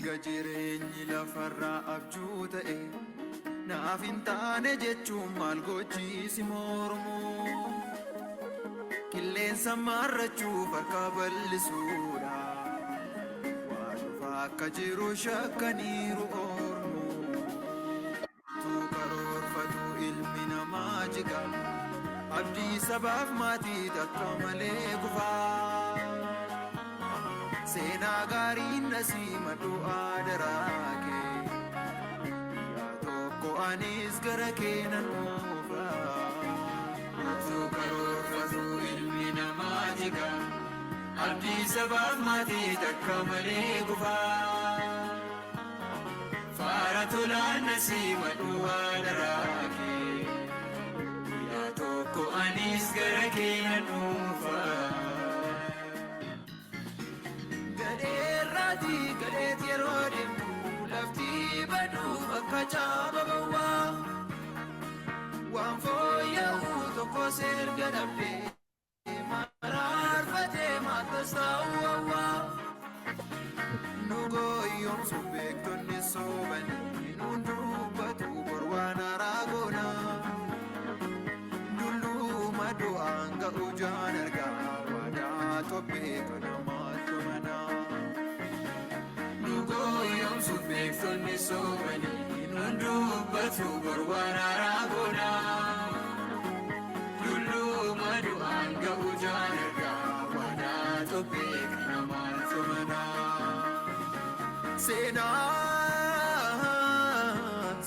Gajireenyi lafarraa abjuu ta'e naaf hin taane jechuun maal gochiisi mormuu qilleensa marrachuuf harka bal'isuudha waa dhufa akka jiru shakkaniiru ormuu tu karoorfatu ilmi namaa jiga abdii sabaaf maatii takka malee gufaa seenaa gaariin nasiima du'aa daraakee yaa tokko anis gara kee nan dhufa tu karoorfatu ilmi namaa jiga abdii sabaaf maatii takka malee gufaa faara tolaan nasiima du'aa daraakee yaa tokko anis gara kee nan dhufa Gadeet yeroo deemu lafti baduu bakka caababawaa waan fooyya'u tokko serga dhabdee maraarfatee maatas taa'uwawaa nu gooyyomsu beektonni soobanii nuun dubbatu borwaan araagoona dulluma du'aan ga'u jaan argaa waadaa tobbeeto namaattu manaa Goyomsu beektonni soobanii nuun dubbatu borwaan araagoona dulluma du'aan ga'u jaan argaa waadaa tobbee kan namaattu manaa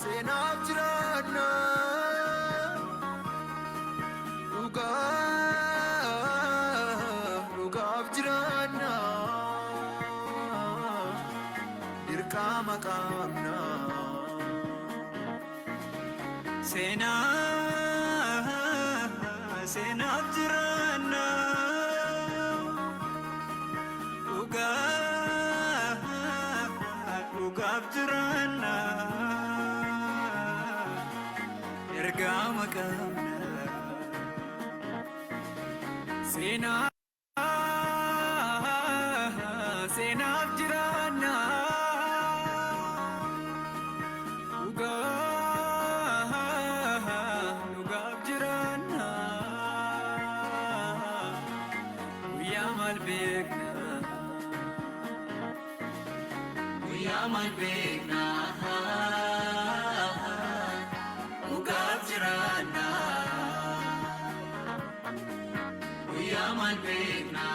seenaaf jiraanna dhugaaf jiraanna dirqama qabna seenaaf jiraanna dhugaaf jiraanna dirqama qabna seenaaf jiraanna dhugaaf jiraanna guyyaa maal beekna dhugaaf jiraanna guyyaa maal beekna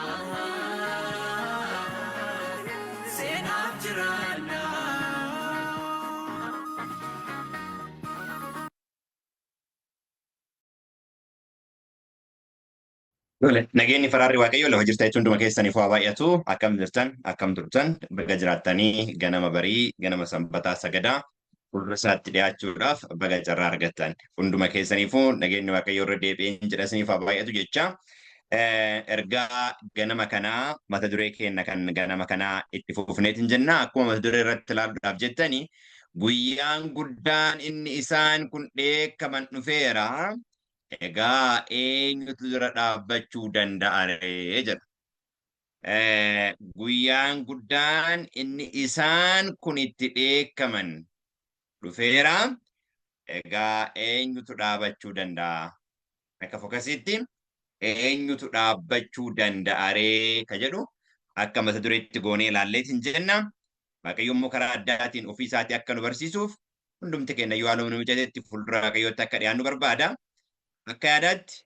seenaaf jiraanna Dole, nageenyi faraarri waaqayyoo lafa jirta jechuun hunduma keessaniif waa baay'atu akkam jirtan akkam turtan baga jiraattanii ganama barii ganama sanbataa sagadaa fuuldura isaatti dhiyaachuudhaaf baga carraa argattan hunduma keessaniifuu nageenyi waaqayyoo irra deebi'een jedhasaniif waa baay'atu jecha ergaa ganama kanaa mata duree keenya kan ganama kanaa itti fufneetiin jenna akkuma mata duree irratti ilaaluudhaaf jettanii guyyaan guddaan inni isaan kun dheekkaman dhufeera. Egaa eenyutu dura dhaabbachuu danda'a ree jedha. Guyyaan guddaan inni isaan kun itti dheekkaman dhufeera. Egaa eenyutu dhaabbachuu danda'a? Akka fokkasitti eenyutu dhaabbachuu danda'a ree ka jedhu akka mata dureetti goonee ilaalleetiin jenna. Waaqayyo immoo karaa addaatiin ofii isaatii akka nu barsiisuuf hundumti keenya yoo haaluma nu mijateetti fuuldura Waaqayyootti akka dhiyaannu barbaada. Akka yaadaatti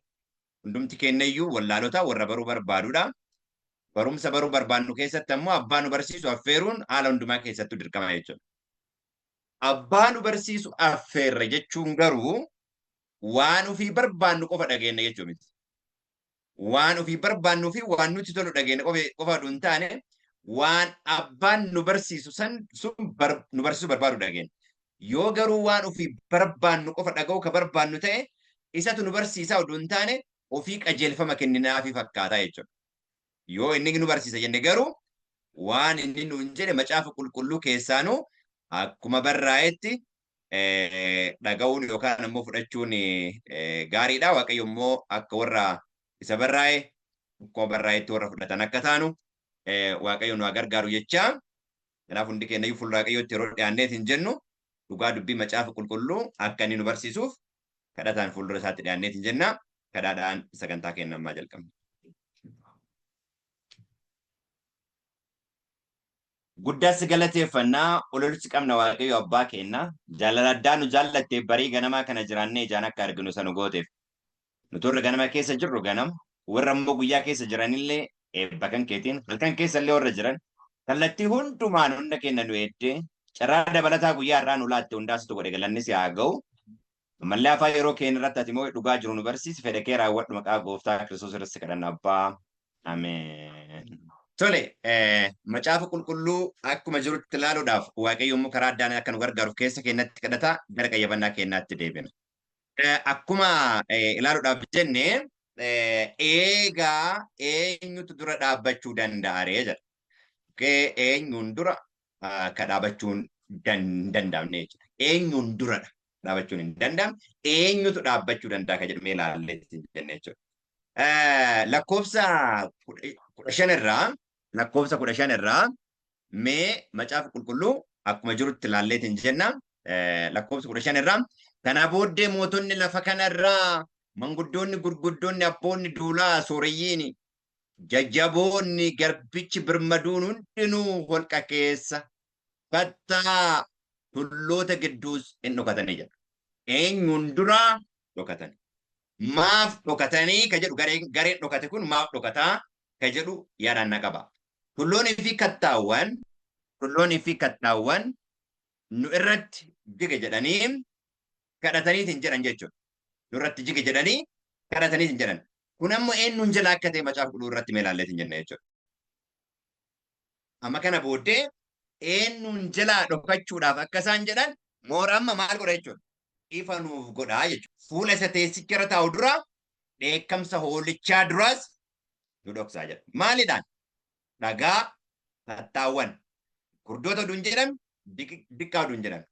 hundumti kennayyuu wallaalota warra baruu barbaadudha. Barumsa baruu barbaannu keessatti ammoo abbaa nu barsiisu affeeruun haala hundumaa keessattuu dirqama jechuudha. Abbaa nu barsiisu affeerra jechuun garuu waan ofii barbaannu qofa dhageenya jechuu miti. Waan ofii barbaannuu fi waan nuti tolu dhageenya qofa hin taane waan abbaan nu barsiisu sun nu barsiisu barbaadu dhageenya. Yoo garuu waan ofii barbaannu qofa dhaga'u ka barbaannu ta'e isatu nu barsiisaa oduu hin taane ofii qajeelfama kenninaafi fakkaataa jechuudha. Yoo inni nu barsiisa jenne garuu waan inni nuun jedhe macaafa qulqulluu keessaanuu akkuma barraa'etti dhaga'uun yookaan ammoo fudhachuun gaariidha. Waaqayyo immoo akka warra isa barraa'e akkuma barraa'etti warra fudhatan akka taanu Waaqayyo nu gargaaru jecha Kanaaf hundi keenya iyyuu fuula Waaqayyootti yeroo dhiyaanneet hin jennu dhugaa dubbii macaafa qulqulluu akka inni nu barsiisuuf kadhataan fuuldura isaatti dhiyaanneet hin jenna. Kadhaadhaan sagantaa keenya ammaa jalqabna. Guddaas galateeffannaa ololchi qabna Waaqayyo abbaa keenya jaalala addaa nu jaallattee barii ganamaa kana jiraannee ijaan akka arginu sana gooteef nu turre ganama keessa jirru ganama warra immoo guyyaa keessa jiranillee eebba kan keetiin halkan keessa illee warra jiran kallattii hundumaan hunda keenya nu eeddee carraa dabalataa guyyaa irraa nu laatte hundaasitu godhe galannis haa ga'u. Ammallee afaan yeroo keenya irratti ati immoo dhugaa jiru nu barsiisi fedha kee raawwadhu maqaa gooftaa Kiristoos irratti kadhanna abbaa. Ameen. Tole, macaafa qulqulluu akkuma jirutti ilaaluudhaaf Waaqayyo immoo karaa addaan akka nu gargaaruuf keessa keenyatti kadhata gara qayyabannaa keenyaatti deebina. Akkuma ilaaluudhaaf jenne eegaa eenyutu dura dhaabbachuu danda'a ree jedha. Eenyuun dura ka dhaabachuun danda'amne jechuudha. Eenyuun dura dhaabachuun hin danda'amne eenyutu dhaabbachuu danda'a ka jedhamee ilaalleetti jenne jechuudha. Lakkoofsa 15 irraa mee macaafa qulqulluu akkuma jirutti ilaalleetiin jenna. Lakkoofsa 15 irraa kana booddee mootonni lafa kanarraa manguddoonni gurguddoonni abboonni duulaa sooreyyiin jajjaboonni garbichi birmaduun hundinuu holqa keessa kattaa tulloota gidduus hin dhokatanii jedha. Eenyuun duraa dhokatanii? Maaf dhokatanii ka jedhu gareen dhokate kun maaf dhokataa ka jedhu yaadaan na qaba. Tulloonii fi kattaawwan nu irratti jige jedhanii kadhataniitiin jedhan jechuudha. Nu irratti jige jedhanii kadhataniitiin jedhan. Kun ammoo eenyuun jala akka ta'e macaafa qulqulluu irratti mee ilaalleetiin jenna jechuudha. Amma kana booddee eenyuun jalaa dhokachuudhaaf akka isaan jedhan moora amma maal godha jechuudha. Ifa nuuf godhaa jechuudha. Fuula isa teessicha irra taa'u dura dheekkamsa hoolichaa duraas nu dhoksaa jedha. Maalidhaan? Dhagaa kattaawwan gurdoota oduun jedhan diqqaa oduun jedhan.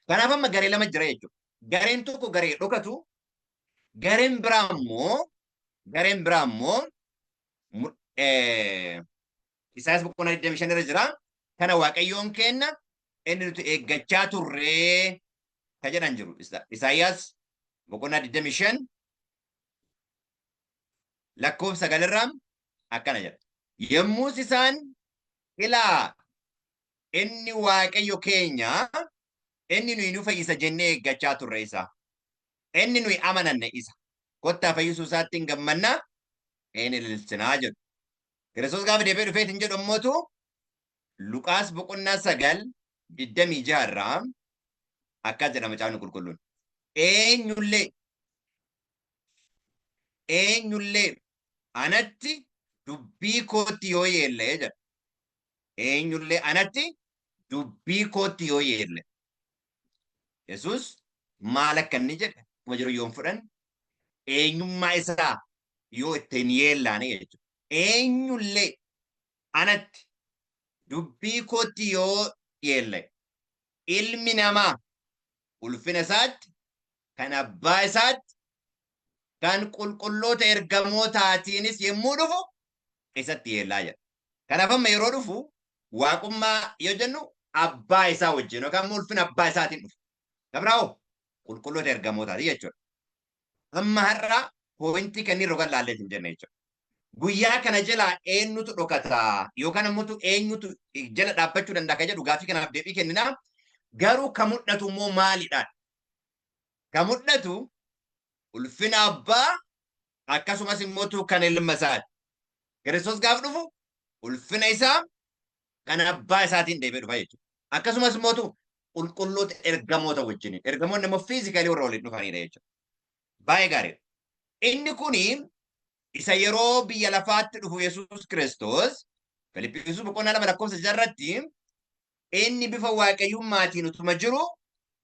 Kanaaf amma garee lama jira jechuudha. Gareen tokko garee dhokatu, gareen biraa immoo Isaayaas boqonnaa 25 irra jira. Kana Waaqayyoon kenna inni nuti eeggachaa turree ka jedhan jiru. Isaayaas boqonnaa 25 lakkoofsa 9 irraa akkana jedha. Yommus isaan ilaa inni Waaqayyo keenya inni nuyi nu fayyisa jennee eeggachaa turre isa. Inni nuyi amananne isa. Kottaa fayyisuu isaatti hin gammannaa inni ililchinaa jedhu. Kiristoos gaafa deebi'ee dhufeetiin jedhu ammootu Luqaas boqonnaa 9:26 irraa akkas jedha macaafni qulqulluun. Eenyullee anatti dubbii kootti yoo yeelle jedha. Eenyullee anatti dubbii kootti yoo yeelle. Yesuus maal akka inni jedhe kuma jiru yoo hin fudhanne eenyummaa isaa yoo ittiin yeellaane jechuudha. Eenyullee anatti dubbii kootti yoo yeelle ilmi namaa ulfina isaatti kan abbaa isaatti kan qulqulloota ergamootaatiinis yommuu dhufu isatti yeellaa jedha. Kanaaf amma yeroo dhufu waaqummaa yoo jennu abbaa isaa wajjin yookaan immoo ulfina abbaa isaatiin dhufu. Gabraa'oo qulqulloota ergamootaati jechuudha. Amma har'a poointii kan irra laallee hin jenne jechuudha. Guyyaa kana jala eenyutu dhokataa yookaan immoo eenyutu jala dhaabbachuu danda'a ka jedhu gaaffii kanaaf deebii kennina. Garuu kan mul'atu immoo maalidhaan? Kan mul'atu ulfina abbaa akkasumas immoo kan ilma isaati. Kiristoos gaafa dhufu ulfina isaa kan abbaa isaatiin deebi'ee dhufa jechuudha. Akkasumas immoo qulqulloota ergamoota wajjin. Ergamoonni immoo fiizikalii warra waliin dhufanidha jechuudha. Baay'ee gaariidha. Inni kuni isa yeroo biyya lafaatti dhufu Yesuus Kiristoos Filiphisius boqonnaa 2 lakkoofsa 6 irratti inni bifa waaqayyummaatiin utuma jiru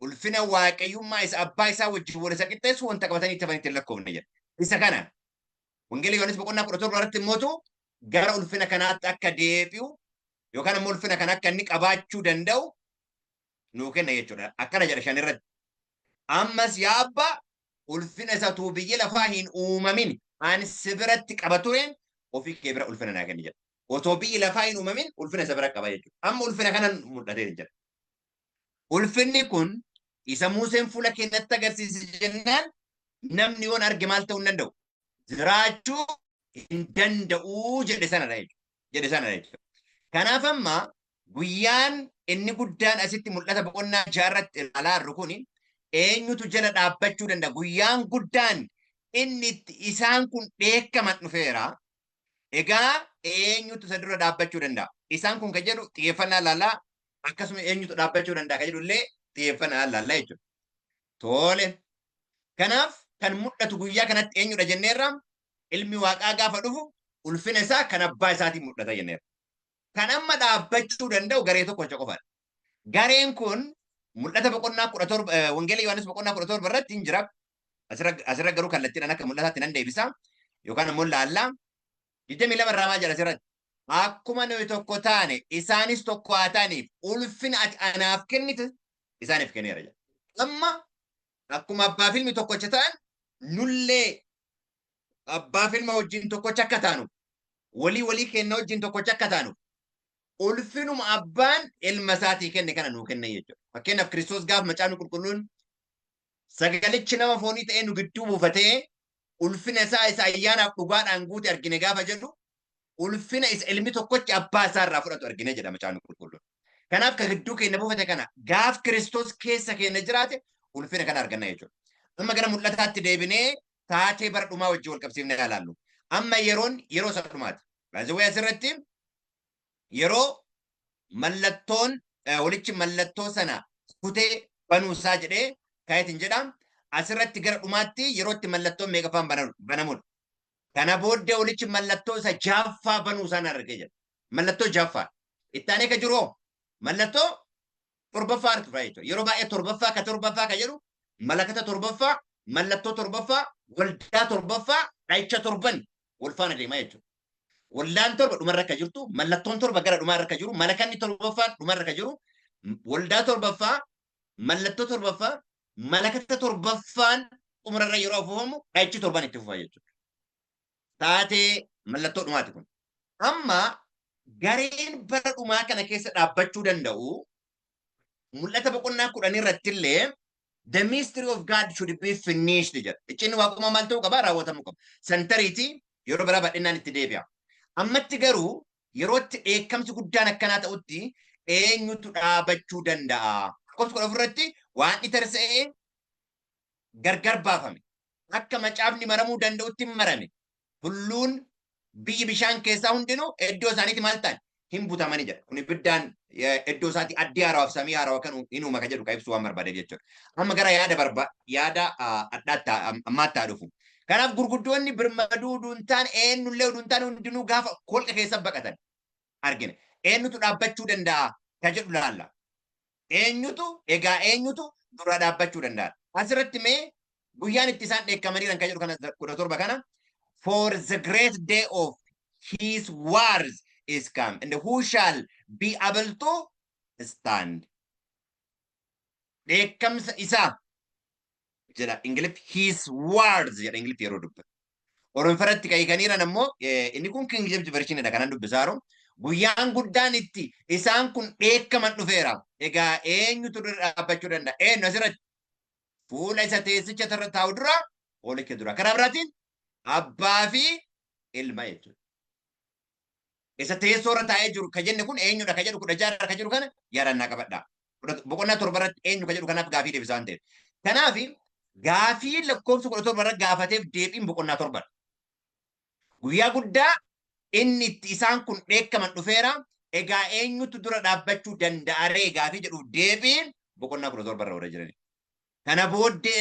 ulfina waaqayyummaa isa abbaa isaa wajjin wal isa qixxeessu wanta qabatanii itti hafanii ittiin lakkoofne jedha. Isa kana Wangeelii Yohaannis boqonnaa 17 irratti immoo gara ulfina kanaatti akka deebi'u yookaan immoo ulfina kana akka inni qabaachuu danda'u nuu kenna jechuudha. Akkana jedha 5 irratti. Ammas yaa abbaa ulfina isa tuu biyya lafaa hin uumamin ani si biratti qaba tureen ofii kee bira ulfina naa kenni jedha. Otoo biyyi lafaa hin uumamin ulfina isa bira qaba jechuudha. Amma ulfina kanan mul'atee jira. Ulfinni kun isa Museen fuula keenyatti agarsiise jennaan namni yoon arge maal ta'uu hin danda'u. Jiraachuu hin danda'u jedhe sanadha jechuudha. Jedhe sanadha jechuudha. Kanaaf amma guyyaan inni guddaan asitti mul'ata boqonnaa jaarratti ilaalaa jirru kun eenyutu jala dhaabbachuu danda'a. Guyyaan guddaan inni isaan kun dheekkaman dhufeera. Egaa eenyutu isa dura dhaabbachuu danda'a. Isaan kun kan jedhu xiyyeeffannaa laallaa akkasuma eenyutu dhaabbachuu danda'a kan jedhu illee xiyyeeffannaa laallaa jechuudha. Tole. Kanaaf kan mul'atu guyyaa kanatti eenyudha jenneerra ilmi waaqaa gaafa dhufu ulfina isaa kan abbaa isaatiin mul'ata jenneerra. Kan amma dhaabbachuu danda'u garee tokko qofaadha. Gareen kun mul'ata boqonnaa 17 wangeela Yohaannis boqonnaa 17 irratti hin jira. Asirra garuu kallattiidhaan akka mul'ataatti nan deebisa yookaan immoo laallaa 22 irraa maal jedha asirratti. Akkuma nuyi tokko taane isaanis tokko haa taaniif ulfina ati anaaf kennite isaaniif kenneera jedha. Amma akkuma abbaa fi ilmi tokkocha ta'an nullee abbaa fi ilma wajjin tokkocha akka taanu walii kenna wajjin tokkocha akka taanu ulfinuma abbaan ilma isaatii kenne kana nuu kenne jechuudha. Fakkeenyaaf Kiristoos gaafa macaafni qulqulluun sagalichi nama foonii ta'ee nu gidduu buufatee ulfina isaa isa ayyaanaaf dhugaadhaan guute argine gaafa jedhu ulfina isa ilmi tokkochi abbaa isaa irraa fudhatu argine jedha macaafni qulqulluun. Kanaaf ka gidduu keenya buufate kana gaaf Kiristoos keessa keenya jiraate ulfina kana arganna jechuudha. Amma gara mul'ataatti deebinee taatee bara dhumaa wajjin wal qabsiifnee ilaallu. Amma yeroo isa dhumaati. Baay'ee asirratti yeroo mallattoon walichi mallattoo sana kutee banuusaa jedhee kaayetiin jedha. Asirratti gara dhumaatti yeroo itti mallattoon meeqaffaan banamudha. Kana booddee walichi mallattoo isa jaaffaa banuusaa argee jira. Mallattoo jaaffaa. Itti aanee ka jiru mallattoo torbaffaa argina jechuudha. Yeroo baay'ee torbaffaa ka jedhu malakata torbaffaa, mallattoo torbaffaa, waldaa torbaffaa, dha'icha torban wal faana deemaa jechuudha. Waldaan torba dhumarra akka jirtu, mallattoon torba gara dhumarra akka jiru, malakanni torbaffaa dhumarra akka jiru, waldaa torbaffaa, mallattoo torbaffaa, malakata torbaffaan dhumarra yeroo afuufamu dha'ichi torban itti fufaa jechuudha. Taatee mallattoo dhumaati kun. Amma gareen bara dhumaa kana keessa dhaabbachuu danda'u mul'ata boqonnaa 10 irratti illee the mystery of God should be finished jedha. Icciinni waaqummaa maal ta'uu qaba? Raawwatamuu qaba. Santariitii yeroo bara bal'inaan itti deebi'a. Ammatti garuu yeroo itti dheekkamsi guddaan akkanaa ta'utti eenyutu dhaabachuu danda'a? Lakkoofsa 10 irratti waan itarsa'ee gargar baafame. Akka macaafni maramuu danda'utti marame. Tulluun biyyi bishaan keessaa hundinuu iddoo isaaniitti maal ta'an hin butamanii jedha. Kun ibiddaan iddoo isaatti addii haarawaaf samii haarawaa kan hin uuma kan jedhu kan ibsu waan barbaadeef jechuudha. Amma gara yaada addaatti ammaatti haa dhufu. Kanaaf gurguddoonni birmaduu duuntaan eenyullee duuntaan hundinuu gaafa holqa keessa baqatan argina. Eenyutu dhaabbachuu danda'a kan jedhu laalla. Eenyutu dura dhaabbachuu danda'a. Asirratti mee guyyaan itti isaan dheekkamaniiran kan jedhu kana 17 kana for the great day of his wars is come and who shall be able to stand. Dheekkamsa isaa jedha Ingiliff his wars jedha Ingiliff yeroo dubbatu. Oromofaratti kaayikaniiran ammoo inni kun King James version dha kanan dubbisaaro. Guyyaan guddaan itti isaan kun dheekkaman dhufeera. Egaa eenyutu dura dhaabbachuu danda'a? Eenyu asirratti fuula isa teessicha irra taa'u dura oolike dura. Karaa biraatiin abbaa fi ilma jechuudha. Isa teessoo irra taa'ee jiru kan jenne kun eenyudha kan jedhu 16 kan jedhu kana yaadannaa qabadhaa. Boqonnaa 7 irratti eenyu kan jedhu kanaaf gaafii deebisaa waan ta'eef. Kanaaf gaafii lakkoofsa 17 irra gaafateef deebiin boqonnaa 7. Guyyaa guddaa inni itti isaan kun dheekkaman dhufeera. Egaa eenyutu dura dhaabbachuu danda'a ree gaafii jedhuuf deebiin boqonnaa 17 irra warra jirani. Kana booddee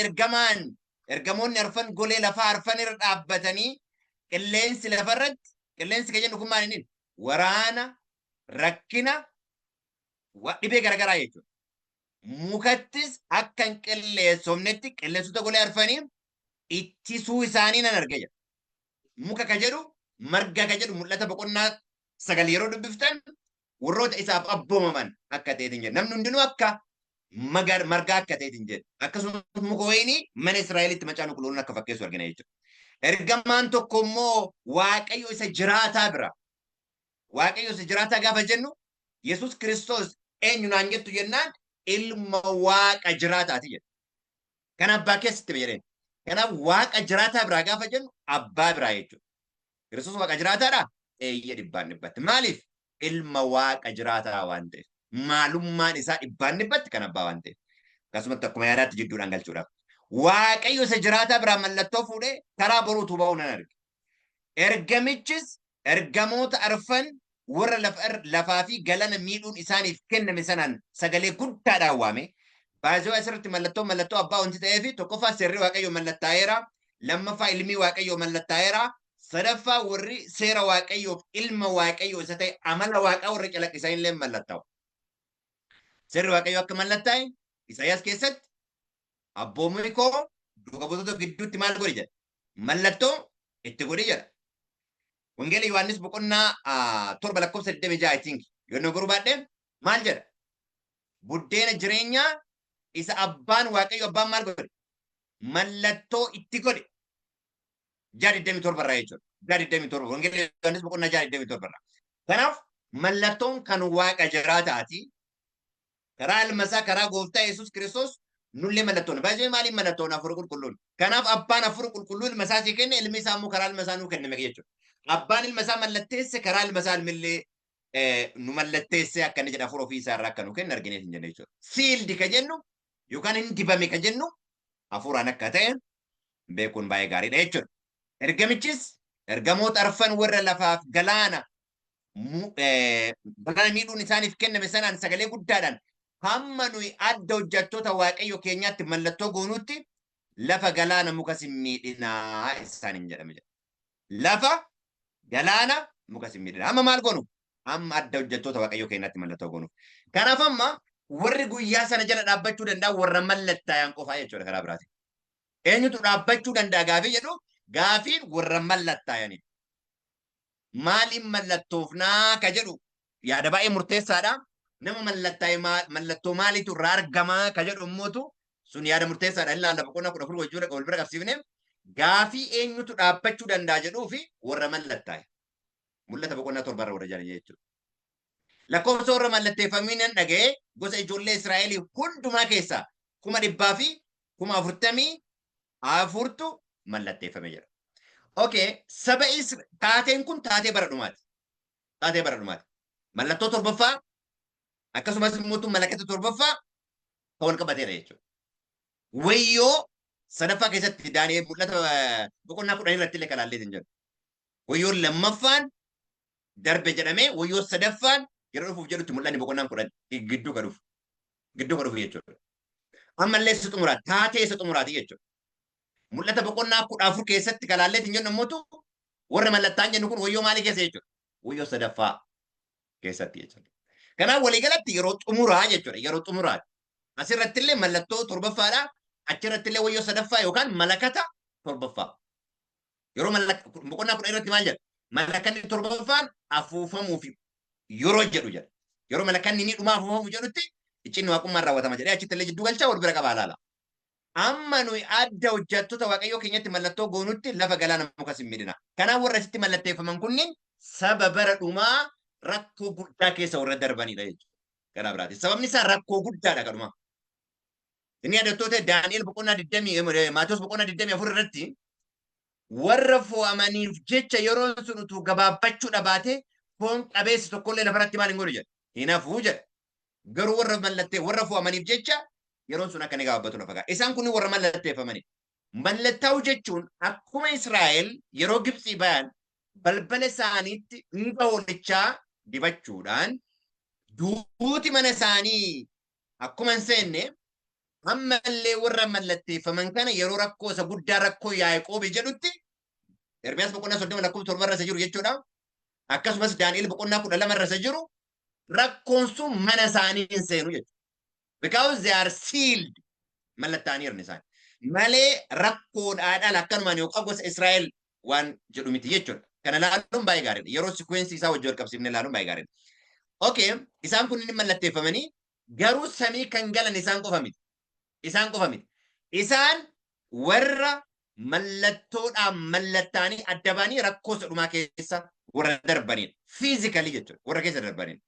ergamoonni arfan golee lafaa arfan irra dhaabbatanii qilleensi lafarratti qilleensi kan jennu kun maal inni waraana rakkina dhibee garaagaraa jechuudha. Mukattis akka hin qilleessofnetti qilleensota golee arfanii ittisuu isaanii nan arga jedha. Muka ka jedhu marga ka jedhu mul'ata boqonnaa 9 yeroo dubbiftan warroota isaaf abboomaman akka ta'eetiin jedha. Namni hundinuu akka margaa akka ta'eetiin jedha. Akkasumas muka wayinii mana Israa'elitti macaan qulqulluun akka fakkeessu argina jechuudha. Ergamaan tokko immoo Waaqayyo isa jiraataa bira waaqayyo isa jiraataa gaafa jennu Yesus Kiristoos eenyu naan jettu jennaan ilma waaqa jiraataati jedha. Kan abbaa keessatti jedheen. Kanaaf waaqa jiraataa biraa gaafa jennu abbaa biraa jechuudha. Kiristoos waaqa jiraataadha? Eeyyee dhibbaan dhibbatti. Maaliif? Ilma waaqa jiraataa waan ta'eef. Maalummaan isaa dhibbaan dhibbatti kan abbaa waan ta'eef. Akkasumatti akkuma yaadaatti jidduudhaan galchuudhaaf. Waaqayyo isa jiraataa biraa mallattoo fuudhee karaa boruutu ba'uu nan arge. Ergamichis ergamoota arfan warra lafaa fi galana miidhuun isaaniif kenname sanaan sagalee guddaadhaan waame. Baay'ee asirratti mallattoo abbaa wanti ta'eef tokkoffaa seerri waaqayyo mallattaa'eera. Lammaffaa ilmi waaqayyo mallattaa'eera. Sadaffaa warri seera waaqayyoof ilma waaqayyo isa ta'e amala waaqaa warri calaqqisan illee mallattaa'u. Seerri waaqayyo akka mallattaa'e Isaayyaas keessatti abboommi koo duuka buutota gidduutti maal godhi jedha. Mallattoo itti godhi jedha. Wangeela Yohaannis boqonnaa 7:26 I think yoo garuu baadhee maal jedha? Buddeena jireenyaa isa abbaan waaqayyo abbaan maal godhe? Mallattoo itti godhe. 6:27 irraa jechuudha. 6:27 Wangeela Yohaannis boqonnaa 6:27 irraa. Kanaaf mallattoon kan waaqa jiraataati. Karaa ilmasaa karaa gooftaa Yesus Kiristoos nullee mallattoon. Baay'ee maaliin mallattoon afur qulqulluun. Kanaaf abbaan afur qulqulluu ilmasaa si kenne ilmi isaa immoo karaa ilmasaa nuu kenname jechuudha. Abbaan ilmasaa mallatteesse karaa ilmasaa ilmillee nu mallatteesse akka inni jedha afur ofii isaa irraa akka nu kenne arginee hin jenne jechuudha. Siildi ka jennu yookaan hin dibame ka jennu hafuuraan akka ta'e beekuun baay'ee gaariidha jechuudha. Ergamichis ergamoota arfan warra lafaaf galaana miidhuun isaaniif kenname sanaan sagalee guddaadhaan hamma nuyi adda hojjettoota waaqayyo keenyaatti mallattoo goonutti lafa galaana muka sin miidhinaa isaaniin jedhame jedha. Lafa galaana muka sin miidhinaa. Amma maal goonu? Amma adda hojjettoota waaqayyo keenyaatti mallattoo goonuuf. Kanaaf amma warri guyyaa sana jala dhaabbachuu danda'a warra mallattaa'an qofaa jechuudha karaa biraatiin. Eenyutu dhaabbachuu danda'a gaafii jedhu gaafiin warra mallattaa'anidha. Maaliin mallattoofnaa ka jedhu yaada baay'ee murteessaadha. Nama mallattaa'e mallattoo maaliitu irraa argamaa ka jedhu immootu sun yaada murteessaadha. Ilaalla boqonnaa 14 wajjin wal bira qabsiifne gaafii eenyutu dhaabbachuu danda'a jedhuu fi warra mallattaa'e. Mul'ata boqonnaa 7 irra warra jiran jechuudha. Lakkoofsa warra mallatteeffamiin dhaga'ee gosa ijoollee Israa'elii hundumaa keessaa 1,440 mallatteeffame jira. Okay, saba taateen kun taatee bara dhumaati. Taatee bara dhumaati. Mallattoo torbaffaa akkasumas immoo malakata torbaffaa kan wal qabateera jechuudha. Wayyoo sadaffaa keessatti Daani'eel mul'ata boqonnaa 10 irratti illee kalaallee hin jiru. Wayyoo lammaffaan darbe jedhamee wayyoo sadaffaan yeroo dhufuuf jedhutti mul'anni boqonnaan 10 gidduu ka dhufu. Gidduu ka dhufu jechuudha. Ammallee isa xumuraati. Taatee isa xumuraati jechuudha. Mul'ata boqonnaa 14 keessatti kalaallee hin jennu immoo warra mallattaan jennu kun wayyoo maalii keessa jechuudha? Wayyoo sadaffaa keessatti jechuudha. Kanaaf waliigalatti yeroo xumuraa jechuudha. Yeroo xumuraa. Asirratti illee mallattoo torbaffaadha. Achirratti illee wayyoo sadaffaa yookaan malakata torbaffaa. Yeroo boqonnaa 10 irratti maal jedha? Malakanni torbaffaan afuufamuuf yeroo jedhu jedha. Yeroo malakanni ni dhumaa afuufamu jedhutti icciinni waaqummaan raawwatama jedhee achitti illee jidduu galchaa wal bira qabaa laala. Amma nuyi adda hojjettoota waaqayyoo keenyatti mallattoo goonutti lafa galaana muka sin miidhina. Kanaaf warra asitti mallatteeffaman kunniin saba bara dhumaa rakkoo guddaa keessa warra darbanidha jechuudha. Karaa biraati. Sababni isaa rakkoo guddaadha kadhuma. Inni yaadattoota Daani'eel boqonnaa 20 Maatiyos boqonnaa 24 irratti warra fo'amaniif jecha yeroon sun utuu gabaabbachuu dhabaate foon qabeessi tokkollee lafarratti maal hin godhu jedha. Hin hafuu jedha. Garuu warra fo'amaniif jecha yeroon sun akka inni gabaabbatu lafa ga'a. Isaan kun warra mallatteeffamani. Mallattaa'u jechuun akkuma Israa'el yeroo Gibxii bayan balbala isaaniitti hunda hoolichaa dibachuudhaan duuti mana isaanii akkuma hin seenne ammallee warra mallatteeffaman kana yeroo rakkoo isa guddaa rakkoo Yaaqoob jedhutti Ermiyaas boqonnaa 37 irra isa jiru jechuudha. Akkasumas Daani'eel boqonnaa 12 irra isa jiru rakkoon sun mana isaanii hin seenu jechuudha. Because they are sealed. Mallattaa'aniiru isaan. Malee rakkoodhaadhaan akkanumaan yookaan gosa Israa'el waan jedhu miti jechuudha. Kana ilaaluun baay'ee gaariidha. Yeroo sikweensi isaa wajjin wal qabsiifne ilaaluun baay'ee gaariidha. Okay, isaan kun inni mallatteeffamanii garuu samii kan galan isaan qofa miti. Isaan qofa miti. Isaan warra mallattoodhaan mallattaanii adda baanii rakkoo sadhumaa keessa warra darbanidha. Fiizikalii jechuudha. Warra keessa darbanidha.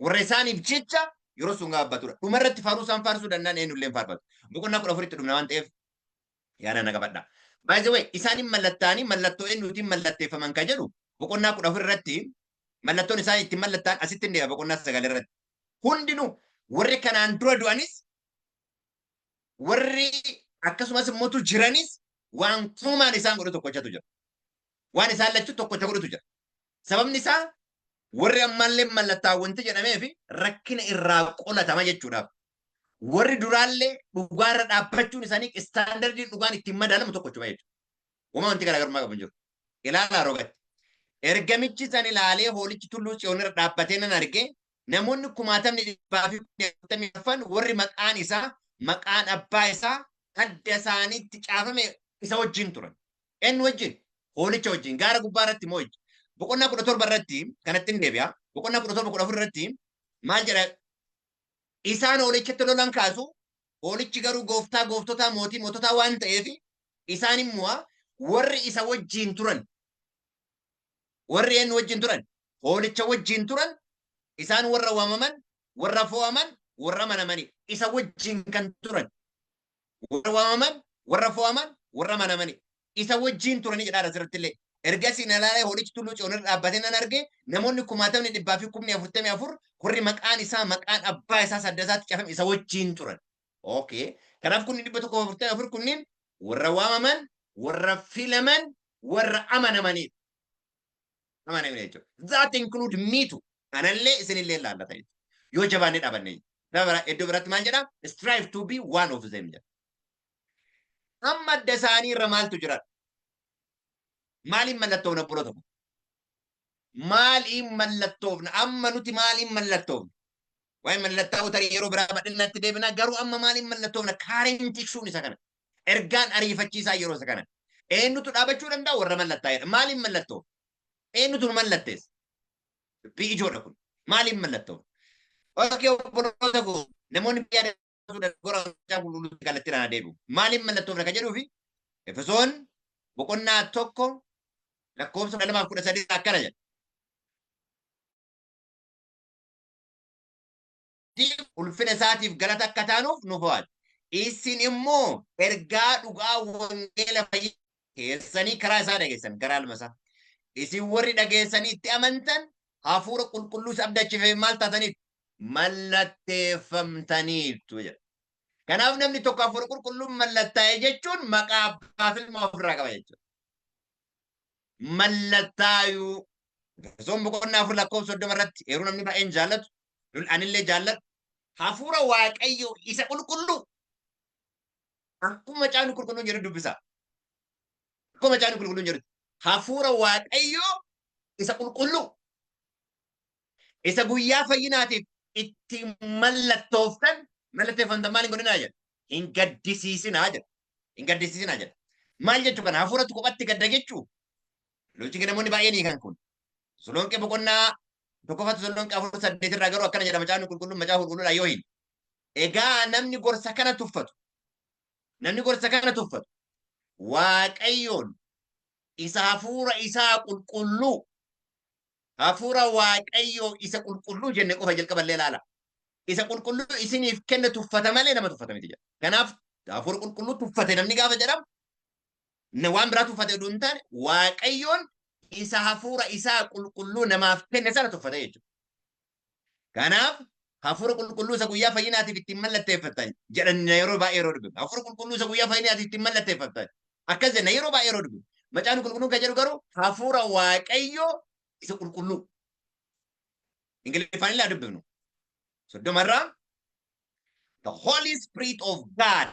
Warra isaaniif jecha yeroo sun gaabbatudha. Dhumarratti faaruu isaan faarsuu danda'an eenyullee hin faarfatu. Boqonnaa 14tti dhumna waan ta'eef yaada na qabadha. By the way, isaaniin mallattaanii mallattoo eenyuutiin mallatteeffaman kan jedhu boqonnaa 14 irratti mallattoon isaan ittiin mallattaan asitti hin deema boqonnaa 9 irratti. Hundinuu warri kanaan dura du'anis warri akkasumas immoo jiranis waan kumaan isaan godhu tokkochatu jira. Waan isaan lachuu tokkocha godhutu jira. Sababni isaa warri ammallee mallattaawwanti jedhamee fi rakkina irraa qolatama jechuudhaaf. Warri duraallee dhugaarra dhaabbachuun isaanii istaandardii dhugaan ittiin madaalamu tokkochuma jechuudha. Uumaa wanti garaagarummaa qabu hin jiru. Ilaalaa rogatti. Ergamichi san ilaalee hoolichi tulluu Tsiyoon irra dhaabbatee nan arge namoonni 1,450 warri maqaan isaa maqaan abbaa isaa adda isaaniitti caafame isa wajjin turan. Eenyu wajjin? Hoolicha wajjin. Gaara gubbaa irratti moo wajjin? Boqonnaa 17 irratti kanatti hin deebi'a. Boqonnaa 17 irratti maal jedha? Isaan hoolichatti lolan kaasu. Hoolichi garuu gooftaa gooftotaa mootii moototaa waan ta'eef isaan immoo warri isa wajjin turan. Warri eenyu wajjin turan? Hoolicha wajjin turan. Isaan warra waamaman, warra fo'aman, warra manamani. Isa wajjin kan turan. Warra waamaman, warra fo'aman, warra manamani. Isa wajjin turanii jedhaadha asirratti illee. Ergasii na ilaalee hoolichi tulluu Tsiyoon irra dhaabbatee nan arge namoonni 1,444 warri maqaan isaa maqaan abbaa isaa sadda isaatti caafame isa wajjin turan. Okay. Kanaaf kunni 144 kunniin warra waamaman, warra filaman, warra amanamanidha. Amanamanii jechuudha. That include me too. Anallee isinillee laallata jechuudha. Yoo jabaannee dhaabanne. Iddoo biraatti maal jedhaa? Strive to be one of them jedha. Amma adda isaanii irra maaltu jira? Maaliin mallattoofna bura tokko? Maaliin mallattoofna? Amma nuti maaliin mallattoofna? Waa'ee mallattaa'uu tarii yeroo biraa bal'inatti deebinaa garuu amma maaliin mallattoofna? Kaarentii shuun isa kana. Ergaan ariifachiisaa yeroo isa kana. Eenyutu dhaabachuu danda'a warra mallattaa'edha. Maaliin mallattoo? Eenyutu mallattees? Dubbii ijoodha kun. Maaliin mallattoo? Okei obboloota koo namoonni biyya gora qulqulluu kallattii irraa deebi'u. Maaliin mallattoofna kan jedhuufi Efesoon boqonnaa 1 lakkoofsa 2:13 akkana jedha. Ulfina isaatiif galata akka taanuuf nu fo'aadha. Isin immoo ergaa dhugaa wangeela fayyii keessanii karaa isaa dhageessan garaa almasaa. Isin warri dhageessanii itti amantan hafuura qulqulluu isa abdachiifame maal taataniif mallatteeffamtaniirtu jedha. Kanaaf namni tokko hafuura qulqulluun mallattaa'e jechuun maqaa abbaa fi ilma ofirraa qaba jechuudha. Mallattaa'uu. Efesoon boqonnaa 4 lakkoofsa 30 irratti yeroo namni baay'een jaallatu anillee jaalladhu hafuura waaqayyoo isa qulqulluu akkuma caanu qulqulluun jedhu dubbisa. Akkuma caanu qulqulluun jedhu hafuura waaqayyoo isa qulqulluu isa guyyaa fayyinaatiif itti mallattooftan mallatteeffamtan maal hin godhinaa jedha. Hin gaddisiisinaa jedha. Hin gaddisiisinaa jedha. Maal jechuu kana hafuuratti kophatti gadda jechuu? Lolchi namoonni baay'een hiikan kun. Solonqee boqonnaa tokkoffatti Solonqee 4:8 irraa garuu akkana jedha macaan qulqulluun macaa qulqulluudha yoo hin. Egaa namni gorsa kana tuffatu. Namni gorsa kana tuffatu. Waaqayyoon isa hafuura isaa qulqulluu. Hafuura waaqayyoo isa qulqulluu jenne qofa jalqaballee ilaala. Isa qulqulluu isiniif kenne tuffata malee nama tuffata miti jedha. Kanaaf hafuura qulqulluu tuffate namni gaafa jedhamu waan biraa tuffate oduu hin taane waaqayyoon isa hafuura isaa qulqulluu namaaf kenne sana tuffate jechuudha. Kanaaf hafuura qulqulluu isa guyyaa fayyinaatiif ittiin mallatteeffatan jedhan yeroo baay'ee yeroo dubbifnu. Hafuura qulqulluu isa guyyaa fayyinaatiif ittiin mallatteeffatan akkas jenna yeroo baay'ee yeroo dubbifnu. Macaan qulqulluun kan jedhu garuu hafuura waaqayyoo isa qulqulluu. Ingiliffaan illee dubbifnu. Soddomarraa the Holy Spirit of God.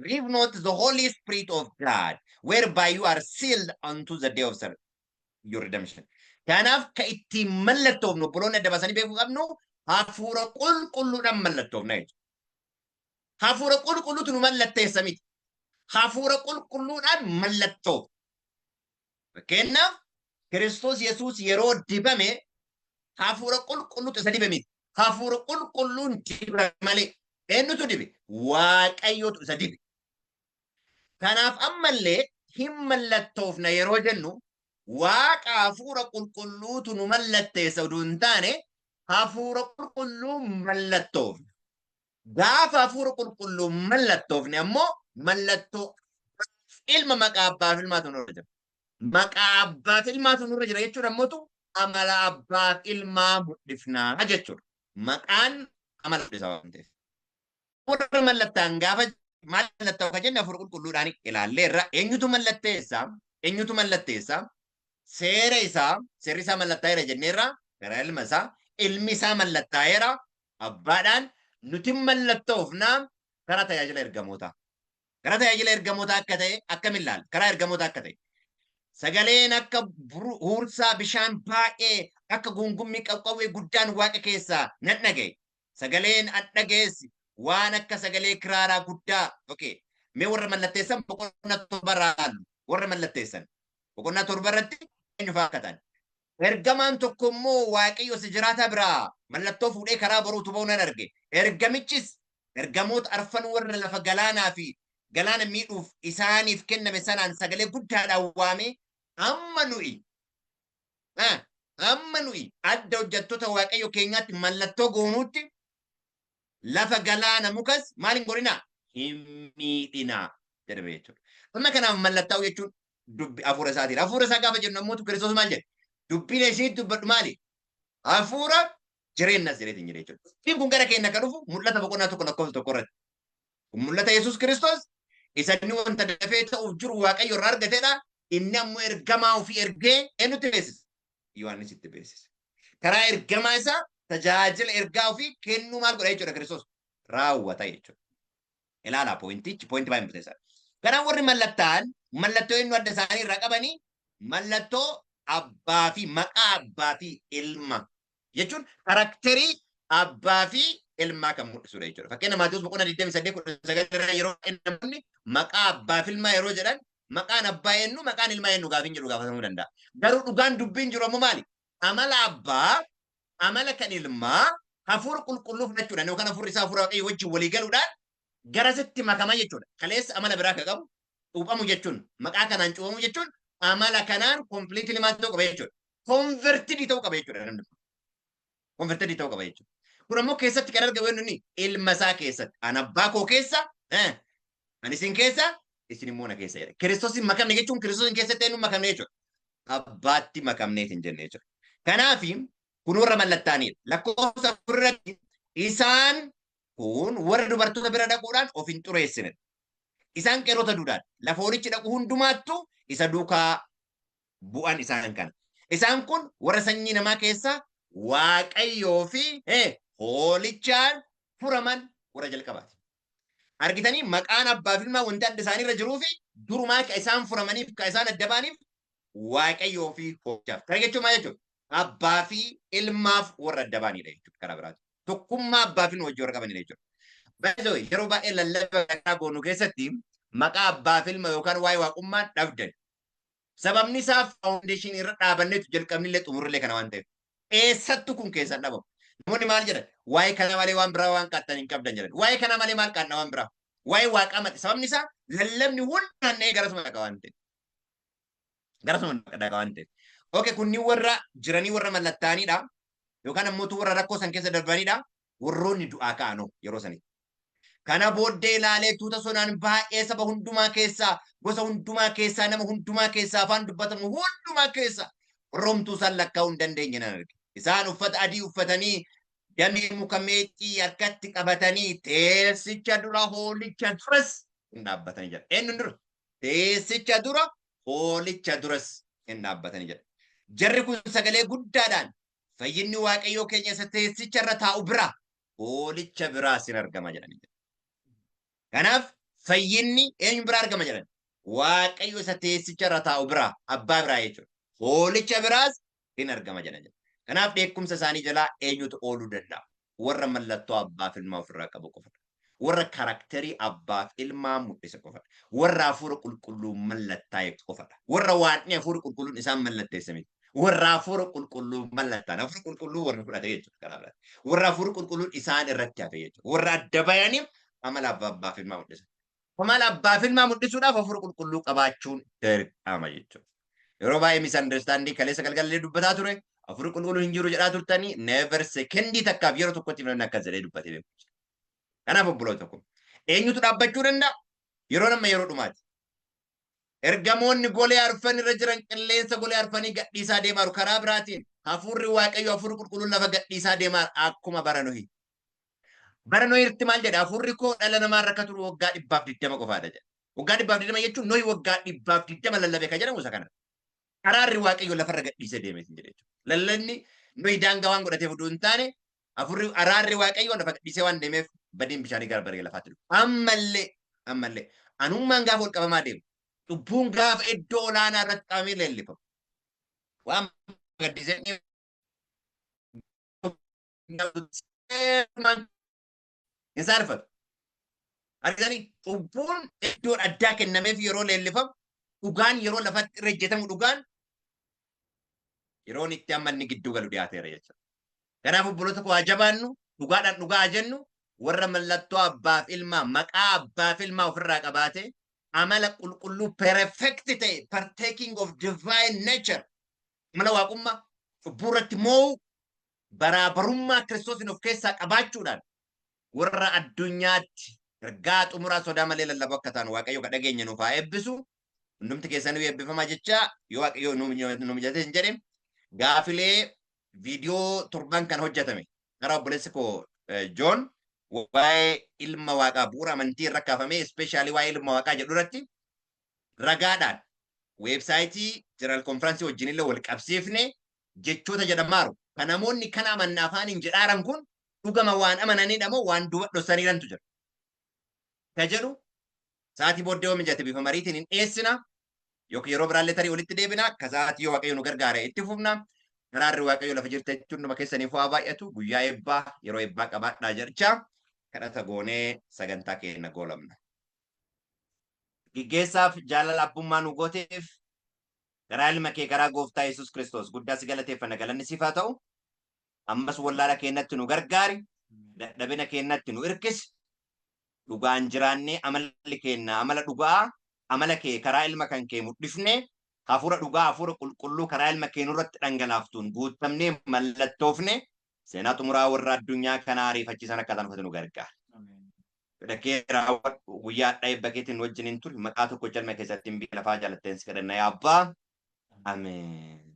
Grieve not the Holy Spirit of God, whereby you are sealed unto the day of your redemption. Kanaaf ka ittiin mallattoofnu obboloonni adda baasanii beekuu qabnu hafuura qulqulluudhaan mallattoofna jechuudha. Hafuura qulqulluutu nu mallatteessa miti. Hafuura qulqulluudhaan mallattoo. Fakkeenyaaf Kiristoos Yesuus yeroo dibame hafuura qulqulluutu isa dibe miti. Hafuura qulqulluun dibame malee. Eenyutu dibe? Waaqayyootu isa dibe. Kanaaf ammallee hin mallattoofna yeroo jennu waaqa hafuura qulqulluutu nu mallatteessa oduu hin taane hafuura qulqulluu mallattoofna. Gaafa hafuura qulqulluu mallattoofne ammoo mallattoo ilma maqaa abbaaf ilmaatu nurra jira. Maqaa abbaaf ilmaatu nurra jira jechuudha ammoo amala abbaaf ilmaa mul'ifnaa jechuudha. Maqaan amala mul'isaa waan ta'eef. Warra mallattaan gaafa maal mallattoo kan jenne hafuura qulqulluudhaan ilaalleerra eenyutu mallatteessa? Eenyutu mallatteessa? Seera isaa, seerri isaa mallattaa'eera jenneerra gara ilma isaa, ilmi isaa mallattaa'eera abbaadhaan nuti mallattoofnaa karaa tajaajila ergamootaa. Karaa tajaajila ergamootaa akka ta'e akkamiin ilaalla? Karaa ergamootaa akka ta'e. Sagaleen akka huursaa bishaan baay'ee akka gungummii qawqawwee guddaan waaqa keessaa nan dhaga'e. Sagaleen an dhageessi waan akka sagalee kiraaraa guddaa. Okay. Mee warra mallatteessan boqonnaa torba irraa ilaallu. Warra mallatteessan. Boqonnaa torba irratti eenyu fa'aa akka ta'an. Ergamaan tokko immoo waaqayyo si jiraata biraa mallattoo fuudhee karaa baruutu ba'uu nan arge. Ergamichis ergamoota arfan warra lafa galaanaa fi galaana miidhuuf isaaniif kenname sanaan sagalee guddaadhaan waamee amma nuyi adda hojjettoota waaqayyo keenyaatti mallattoo goonuutti lafa galaana mukas maal hin godhinaa hin miidhinaa jedhame jechuudha. Amma kanaaf mallattoo jechuun dubbi hafuura isaatiidha. Hafuura isaa gaafa jennu ammoo Kiristoos maal jedhe? Dubbiin ishee dubbadhu maali? Hafuura jireenyas jireetiin jedhe jechuudha. Dubbiin kun gara keenya akka dhufu mul'ata boqonnaa tokko lakkoofsa tokko irratti. Mul'ata Yesuus Kiristoos isa inni wanta dafee ta'uuf jiru waaqayyo irraa argatedha. Inni ammoo ergamaa ofii ergee eenyutti beeksisa? Yohaannis itti beeksisa. Karaa ergamaa isaa tajaajila ergaa ofii kennuu maal godha jechuudha Kiristoos? Raawwata jechuudha. Ilaalaa pooyintichi pooyintii baay'ee murteessaadha. Kanaan warri mallattaan mallattoo eenyu adda isaanii irraa qabanii mallattoo abbaa fi maqaa abbaa fi ilma jechuun karakterii abbaa fi ilmaa kan mul'isudha jechuudha. Fakkeenya Maatiyoos boqonnaa 28 yeroo namoonni maqaa abbaa fi ilmaa yeroo jedhan maqaan abbaa eenyu maqaan ilmaa eenyu gaafiin jedhu gaafatamuu danda'a. Garuu dhugaan dubbiin jiru ammoo maali? Amala abbaa, amala kan ilmaa, hafuura qulqulluu fudhachuudhaan yookaan hafuurri isaa hafuura waaqayyo wajjin walii galuudhaan garasitti makama jechuudha. Kaleessa amala biraa akka qabu cuuphamu jechuun maqaa kanaan cuuphamu jechuun amala kanaan kompiliitii maal ta'uu qaba jechuudha. Konvertidii ta'uu qaba jechuudha namni. Konvertidii ta'uu qaba jechuudha. Kun ammoo keessatti kan argamu inni ilma isaa keessatti. An abbaa koo keessa, an isin keessa, isin immoo na keessa jedha. Kiristoosin makamne jechuun Kiristoosin keessatti eenyu makamne jechuudha. Abbaatti makamneet hin jenne jechuudha. Kanaaf kun warra mallattaanidha. Lakkoofsa irratti isaan kun warra dubartoota bira dhaquudhaan of hin xureessinedha. Isaan qeerota duudhaan lafa horichi dhaqu hundumaattu isa duukaa bu'an isaan kana. Isaan kun warra sanyii namaa keessaa waaqayyoo fi hoolichaan furaman warra jalqabaati. Argitanii maqaan abbaa fi ilmaa wanti adda isaanii irra jiruu fi durumaa ka isaan furamaniif ka isaan adda baaniif waaqayyoo fi hoolichaaf. Kana jechuun maal jechuudha? Abbaa fi ilmaaf warra adda baanidha jechuudha karaa biraati. Tokkummaa abbaa fi ilmaa wajjin warra qabanidha jechuudha. Baay'ee yeroo baay'ee lallabaa goonu keessatti maqaa abbaa fi ilma yookaan waa'ee waaqummaa dhabdan. Sababni isaa faawundeeshinii irra dhaabanneetu jalqabnillee xumurrillee kana waan ta'eef. Eessattu kun keessan dhabamu. Namoonni maal jedhan? Waa'ee kana malee waan biraa waan qaxxan hin qabdan jedhan. Waa'ee kana malee maal qaadna waan biraa? Waa'ee waaqaa malee. Sababni isaa lallabni hundaan garasuma dhaqa waan ta'eef. Garasuma dhaqa waan ta'eef. Okay, kunni warra jiranii warra mallattaanidha. Yookaan ammoo warra rakkoo san keessa darbanidha. Warroonni du'aa ka'anoo yeroo sanii. Kana booddee ilaalee tuuta sonaan baay'ee saba hundumaa keessaa, gosa hundumaa keessaa, nama hundumaa keessaa, afaan dubbatamu hundumaa keessaa warroomtuu isaan lakkaa'uu hin dandeenye nan arge. Isaan uffata adii uffatanii damee muka meexxii harkatti qabatanii teessicha dura hoolicha duras hin dhaabbatanii jedha. Eenyuun dura? Teessicha dura hoolicha duras hin dhaabbatanii jedha. Jarri kun sagalee guddaadhaan fayyinni waaqayyoo keenya isa teessicha irra taa'u bira hoolicha biraas hin argama jedhanii. Kanaaf fayyinni eenyu biraa argama jedhan? Waaqayyo isa teessicha irra taa'u biraa abbaa biraa jechuudha. Hoolicha biraas hin argama jedhan. Kanaaf dheekkumsa isaanii jalaa eenyutu ooluu danda'a? Warra mallattoo abbaaf ilmaa ofirraa qabu qofadha. Warra karakterii abbaaf ilmaa mul'isa qofadha. Warra hafuura qulqulluu mallattaa'e qofadha. Warra waanni hafuura qulqulluun isaan mallatteesse miti. Warra hafuura qulqulluu mallattaan hafuura qulqulluu warra fudhate jechuudha karaa biraatti. Warra hafuura qulqulluun isaan irratti hafe jechuudha. Warra adda bayaniif amala abbaaf ilmaa mul'isa. Maal abbaa fi ilmaa mul'isuudhaaf hafuura qulqulluu qabaachuun dirqama jechuudha. Yeroo baay'ee misunderstanding kaleessa galgalee dubbataa ture hafuurri qulqulluu hin jiru jedhaa turtanii never secondii takkaaf yeroo tokkotti namni akkas jedhee dubbatee beeku. Kanaaf obboloota kun eenyutu dhaabbachuu danda'a? Yeroo nama yeroo dhumaati. Ergamoonni golee arfan irra jiran qilleensa golee arfanii gadhiisaa deemaa jiru karaa biraatiin hafuurri waaqayyo hafuurri qulqulluun lafa gadhiisaa deemaa akkuma bara Nohii. Bara Nohiitti maal jedha hafuurri koo dhala namaa irra turu waggaa 120 qofaadha jedha. Waggaa 120 jechuun Nohii waggaa 120 lallabee kan jedhamu isa kana. Karaarri waaqayyo lafarra gadhiisee deemee hin jedhe. Lallanni Nohii daangaa waan godhateef oduu hin taane hafuurri araarri waaqayyo lafa gadhiisee waan deemeef badiin bishaanii gara baree lafaatti dhufu. Ammallee anummaan gaafa ol qabamaa deemu. Lubbuun gaafa iddoo olaanaa irratti qabamee leellifamu. Waan gaddisee hin saarfatu. Argitanii lubbuun iddoo addaa kennameef yeroo leellifamu dhugaan yeroo lafatti irra ejjetamu dhugaan yeroon itti amma inni gidduu galu dhiyaateera jechuudha. Kanaaf obboloota koo haa jabaannu dhugaadhaan dhugaa jennu warra mallattoo abbaaf ilmaa maqaa abbaaf ilmaa ofirraa qabaate amala qulqulluu perfect ta'e partaking of divine nature amala waaqummaa cubbuu irratti moo'u baraabarummaa Kiristoosin of keessaa qabaachuudhaan warra addunyaatti ergaa xumuraa sodaa malee lallaboo akka taanu waaqayyo dhageenya nuuf haa eebbisu. Hundumti keessanii eebbifamaa jecha yoo waaqayyo nu mijatee hin jedhe gaafilee viidiyoo torban kan hojjetame gara obboleessi koo Joon waa'ee ilma waaqaa bu'uura amantii irra kaafamee ispeeshaalii waa'ee ilma waaqaa jedhu irratti ragaadhaan weebsaayitii jeneraal konfiraansii wajjinillee wal qabsiifne jechoota jedhamaaru kan namoonni kana amanna afaaniin jedhaaran kun dhugama waan amananiidha moo waan duuba dhossaniirantu jira. Ka jedhu sa'aatii booddee yoo mijate bifa mariitiin hin dhiyeessina yookiin yeroo biraallee tarii walitti deebina ka sa'aatii yoo waaqayyo nu gargaare itti fufna. Karaarri waaqayyo lafa jirte jechuun nama keessaniif waa baay'atu guyyaa eebbaa yeroo eebbaa qabaadhaa jecha kadhata goonee sagantaa keenya goolabna. Gaggeessaaf jaalala abbummaa nu gooteef garaa ilma kee garaa gooftaa Yesuus Kiristoos guddaa si galateeffanna galanni siif haa ta'u. Ammas wallaala keenyatti nu gargaari. Dadhabina keenyatti nu hirkisi. Dhugaan jiraannee amalli keenya amala dhugaa amala kee karaa ilma kan kee mul'ifnee hafuura dhugaa hafuura qulqulluu karaa ilma kee nurratti dhangalaaftuun guutamnee mallattoofne seenaa xumuraa warra addunyaa kanaa ariifachiisan akka taanufatu nu gargaara. Dakee raawwadhu guyyaa eebba keetiin wajjin hin turre maqaa tokko jalma keessatti hin biyya lafaa jaalatteen si kadhanna yaa abbaa. Ameen.